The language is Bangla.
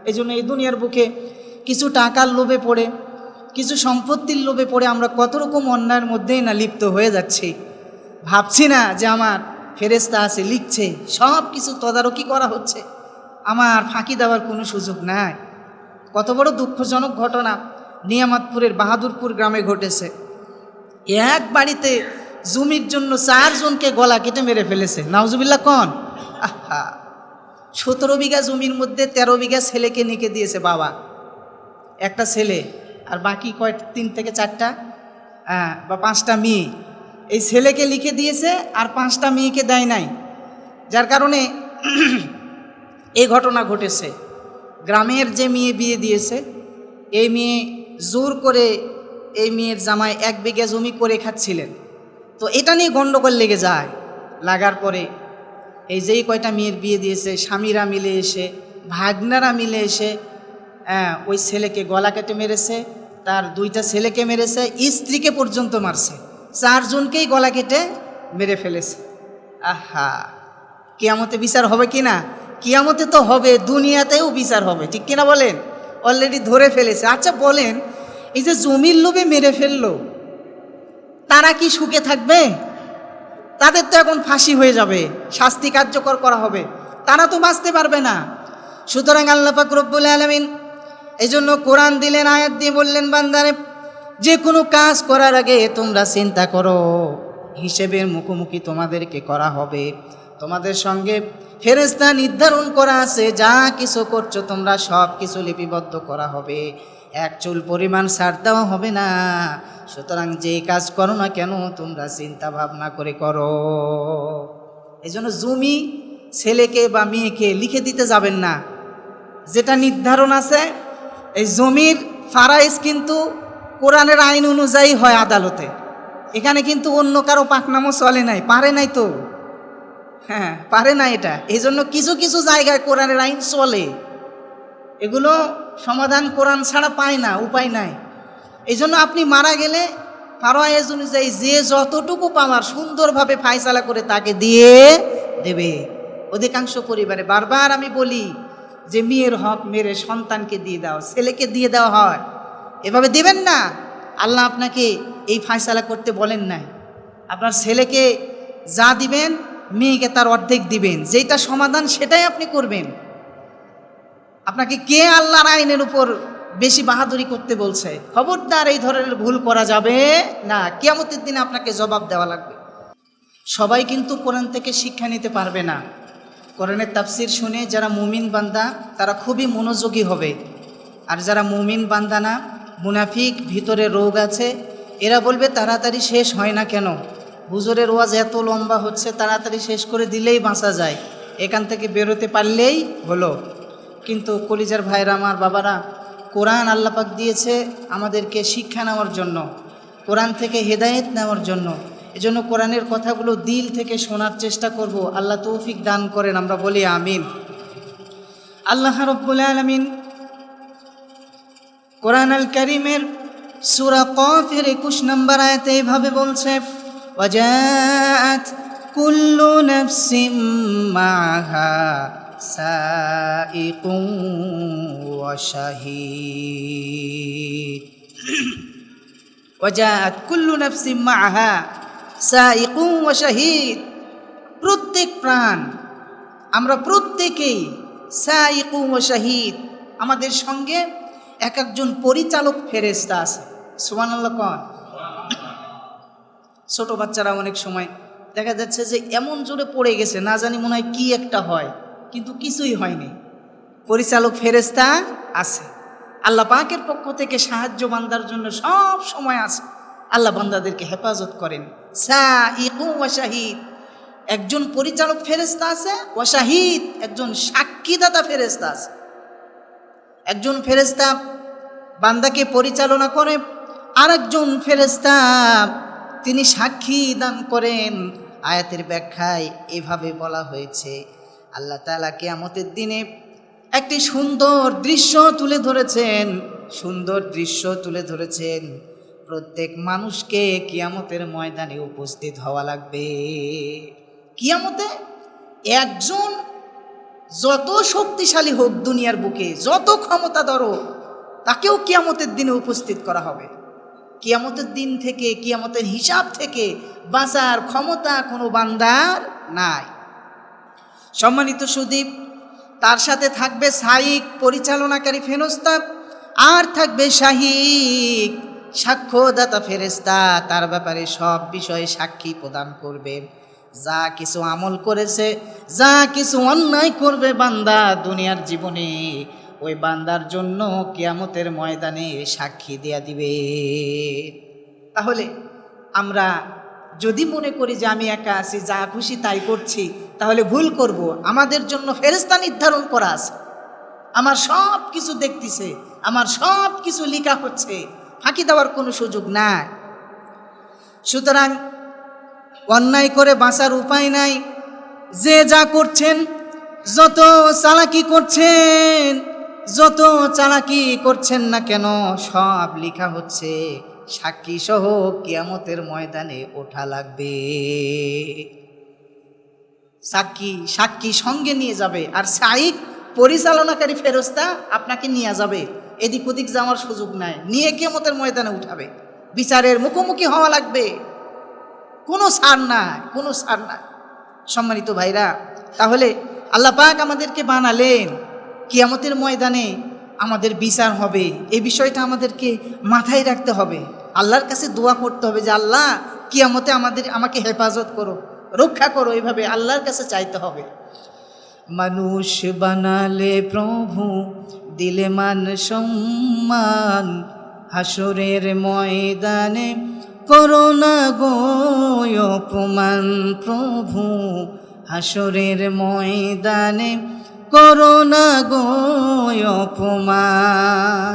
এই জন্য এই দুনিয়ার বুকে কিছু টাকার লোভে পড়ে, কিছু সম্পত্তির লোভে পড়ে আমরা কত রকম অন্যায়ের মধ্যেই না লিপ্ত হয়ে যাচ্ছি। ভাবছি না যে আমার ফেরেশতা আছে, লিখছে, সব কিছু তদারকি করা হচ্ছে, আমার ফাঁকি দেওয়ার কোনো সুযোগ নাই। কত বড় দুঃখজনক ঘটনা নিয়ামতপুরের বাহাদুরপুর গ্রামে ঘটেছে। এক বাড়িতে জমির জন্য 4 জনকে গলা কেটে মেরে ফেলেছে। নাউজুবিল্লাহ কন। আহা, 17 বিঘা জমির মধ্যে 13 বিঘা ছেলেকে নিকে দিয়েছে বাবা, একটা ছেলে, আর বাকি 3 থেকে 4টা বা 5টা মেয়ে। এই ছেলেকে লিখে দিয়েছে আর 5টা মেয়েকে দেয় নাই, যার কারণে এই ঘটনা ঘটেছে। গ্রামের যে মেয়ে বিয়ে দিয়েছে, এই মেয়ে জোর করে, এই মেয়ের জামাই 1 বিঘা জমি করে খাচ্ছিলেন। তো এটা নিয়ে গণ্ডগোল লেগে যায়। লাগার পরে এই যেই কয়টা মেয়ের বিয়ে দিয়েছে, স্বামীরা মিলে এসে, ভাগনারা মিলে এসে ওই ছেলেকে গলা কেটে মেরেছে, তার 2টা ছেলেকে মেরেছে, স্ত্রীকে পর্যন্ত মারছে, 4 জনকেই গলা কেটে মেরে ফেলেছে। আহা, কিয়ামতে বিচার হবে কি না? কিয়ামতে তো হবে, দুনিয়াতেও বিচার হবে, ঠিক কিনা বলেন? অলরেডি ধরে ফেলেছে। আচ্ছা বলেন, এই যে জমির লোভে মেরে ফেললো, তারা কি সুখে থাকবে? তাদের তো এখন ফাঁসি হয়ে যাবে, শাস্তি কার্যকর করা হবে, তারা তো বাঁচতে পারবে না। সুতরাং আল্লাহ পাক রব্বুল আলামিন এই জন্য কোরআন দিলেন, আয়াত দিয়ে বললেন, বান্দারে যে কোনো কাজ করার আগে তোমরা চিন্তা করো, হিসেবের মুখোমুখি তোমাদেরকে করা হবে। তোমাদের সঙ্গে ফেরেশতা নির্ধারণ করা আছে, যা কিছু করছো তোমরা সব কিছু লিপিবদ্ধ করা হবে, এক চুল পরিমাণ ছাড় দেওয়া হবে না। সুতরাং যে কাজ করো না কেন তোমরা চিন্তা ভাবনা করে করো। এই জন্য জমি ছেলেকে বা মেয়েকে লিখে দিতে যাবেন না। যেটা নির্ধারণ আছে, এই জমির ফারাইজ কিন্তু কোরআনের আইন অনুযায়ী হয় আদালতে। এখানে কিন্তু অন্য কারো পাকনামও চলে নাই, পারে নাই তো, হ্যাঁ পারে না এটা। এই জন্য কিছু কিছু জায়গায় কোরআনের আইন চলে, এগুলো সমাধান কোরআন ছাড়া পায় না, উপায় নাই। এই জন্য আপনি মারা গেলে ফারাইজ অনুযায়ী যে যতটুকু পাওয়ার সুন্দরভাবে ফায়সালা করে তাকে দিয়ে দেবে। অধিকাংশ পরিবারে বারবার আমি বলি যে মেয়ের হক মেরে সন্তানকে দিয়ে দাও, ছেলেকে দিয়ে দেওয়া হয়, এভাবে দেবেন না। আল্লাহ আপনাকে এই ফায়সালা করতে বলেন নাই। আপনার ছেলেকে যা দিবেন, মেয়েকে তার অর্ধেক দিবেন, যেটা সমাধান সেটাই আপনি করবেন। আপনাকে কে আল্লাহর আইনের উপর বেশি বাহাদুরি করতে বলছে? খবরদার, এই ধরনের ভুল করা যাবে না। কিয়ামতের দিনে আপনাকে জবাব দেওয়া লাগবে। সবাই কিন্তু কোরআন থেকে শিক্ষা নিতে পারবে না। কোরআনের তাফসির শুনে যারা মুমিন বান্দা তারা খুবই মনোযোগী হবে, আর যারা মুমিন বান্দা না, মুনাফিক, ভিতরে রোগ আছে, এরা বলবে তাড়াতাড়ি শেষ হয় না কেন? হুজুরের ওয়াজ এত লম্বা হচ্ছে, তাড়াতাড়ি শেষ করে দিলেই বাঁচা যায়, এখান থেকে বেরোতে পারলেই হলো। কিন্তু কলিজার ভাইরা, আমার বাবারা, কোরআন আল্লাহ পাক দিয়েছে আমাদেরকে শিক্ষা নেওয়ার জন্য, কোরআন থেকে হেদায়েত নেওয়ার জন্য। এজন্য কোরআনের কথাগুলো দিল থেকে শোনার চেষ্টা করব। আল্লাহ তৌফিক দান করেন, আমরা বলি আমিন। আল্লাহ রাব্বুল আলামিন কোরআন আল কারীমের সূরা কফের 21 নম্বর আয়াতে এভাবে বলছে, ওয়াজাআত কুল্লু নাফসিম মা'হা সাইকুন ওয়া শাহীদ। ওয়াজাআত কুল্লু নাফসিম মা'হা সাইকুন ওয়া শাহীদ। প্রত্যেক প্রাণ, আমরা প্রত্যেকেই সাইকুন ওয়া শাহীদ, আমাদের সঙ্গে এক একজন পরিচালক ফেরেশতা আছে। সুবহানাল্লাহ কোন। ছোট বাচ্চারা অনেক সময় দেখা যাচ্ছে যে এমন জোরে পড়ে গেছে, না জানি মনে হয় কি একটা হয়, কিন্তু কিছুই হয়নি। পরিচালক ফেরেশতা আছে। আল্লাহ পাকের পক্ষ থেকে সাহায্য বান্দার জন্য সব সময় আছে। আল্লাহ বান্দাদেরকে হেফাজত করেন। সাইকুন ওয়া শাহীদ, একজন পরিচালক ফেরেশতা আছে, ওয়া শাহীদ, একজন সাক্ষীদাতা ফেরেশতা আছে। একজন ফেরেশতা বান্দাকে পরিচালনা করে, আরেকজন ফেরেশতা তিনি সাক্ষী দান করেন। আয়াতের ব্যাখ্যায় এভাবে বলা হয়েছে, আল্লাহ তাআলা কিয়ামতের দিনে একটি সুন্দর দৃশ্য তুলে ধরেছেন, সুন্দর দৃশ্য তুলে ধরেছেন। প্রত্যেক মানুষকে কিয়ামতের ময়দানে উপস্থিত হওয়া লাগবে। কিয়ামতে একজন যত শক্তিশালী হোক দুনিয়ার বুকে, যত ক্ষমতাধর হোক, তাকেও কিয়ামতের দিনে উপস্থিত করা হবে। কিয়ামতের দিন থেকে, কিয়ামতের হিসাব থেকে বাঁচার ক্ষমতা কোনো বান্দার নাই। সম্মানিত সুদীপ, তার সাথে থাকবে সাইক পরিচালনাকারী ফেরেশতা, আর থাকবে শাহিক সাক্ষ্যদাতা ফেরেশতা। তার ব্যাপারে সব বিষয়ে সাক্ষী প্রদান করবেন। যা কিছু আমল করেছে, যা কিছু অন্যায় করবে বান্দা দুনিয়ার জীবনে, ওই বান্দার জন্য কিয়ামতের ময়দানে সাক্ষী দেয়া দিবে। তাহলে আমরা যদি মনে করি যে আমি একা আছি, যা খুশি তাই করছি, তাহলে ভুল করব। আমাদের জন্য ফেরেশতা নির্ধারণ করা আছে, আমার সব কিছু দেখতেছে, আমার সব কিছু লেখা হচ্ছে, ফাঁকি দেওয়ার কোনো সুযোগ নাই। সুতরাং অন্যায় করে বাঁচার উপায় নাই। যে যা করছেন, যত চালাকি করছেন, যত চালাকি করছেন না কেন, সব লেখা হচ্ছে, সাক্ষী সহ কিয়ামতের ময়দানে ওঠা লাগবে। সাক্ষী সঙ্গে নিয়ে যাবে, আর সাইক পরিচালনাকারী ফেরেশতা আপনাকে নিয়ে যাবে। এদিক ওদিক যাওয়ার সুযোগ নাই, নিয়ে কিয়ামতের ময়দানে উঠাবে। বিচারের মুখোমুখি হওয়া লাগবে, কোনো ছাড় নাই, কোনো ছাড় নাই। সম্মানিত ভাইরা, তাহলে আল্লাহ পাক আমাদেরকে বানালেন, কিয়ামতের ময়দানে আমাদের বিচার হবে, এই বিষয়টা আমাদেরকে মাথায় রাখতে হবে। আল্লাহর কাছে দোয়া করতে হবে যে আল্লাহ কিয়ামতে আমাকে হেফাজত করো, রক্ষা করো, এইভাবে আল্লাহর কাছে চাইতে হবে। মানুষ বানালে প্রভু, দিলে মান সম্মান, হাসরের ময়দানে করোনা গো অপমান প্রভু, হাসরের ময়দানে করোনা গো অপমান।